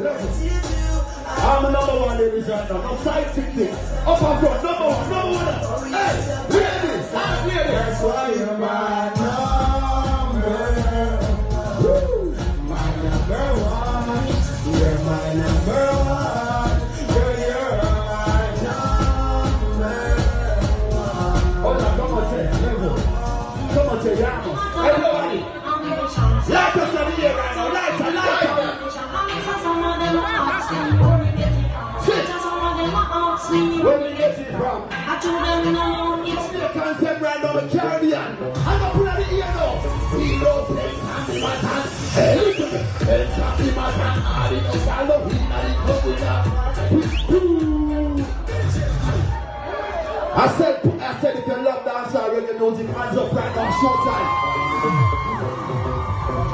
I'm number one, ladies and gentlemen. No side chick thing. Up and front, number one. Hey, ladies, that's why you're my number. Woo. My number one. You're my number one. Girl, you're my number one. Hold on, come on, say, level. Come on, say, Yamo. Everybody. Light us on the air right now. Light us. Where we get it from? I told them no, it's the concept right now, Caribbean. I'm not putting the ear now. We love playing happy matan. Hey, it's happy matan. I love him, I said if you love dance or reggae music, hands up right now, showtime.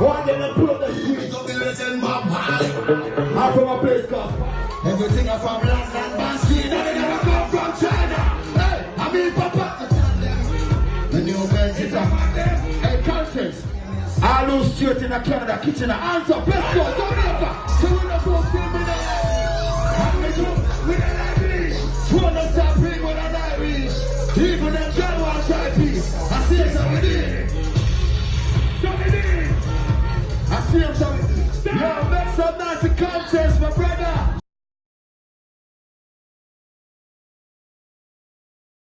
One day they pull up the street. I'm from a place called everything I'm from London, Boston, and they never come from China. Hey, I mean, Papa. The new Benz is a hey, conscience. I lose straight in Canada, Kitchener. Hands up, let's go, Jamaica. So we're not supposed to be there. How we do with an Irish? Wanna stop big with an Irish. Even them can watch our piece. I see it, so we did.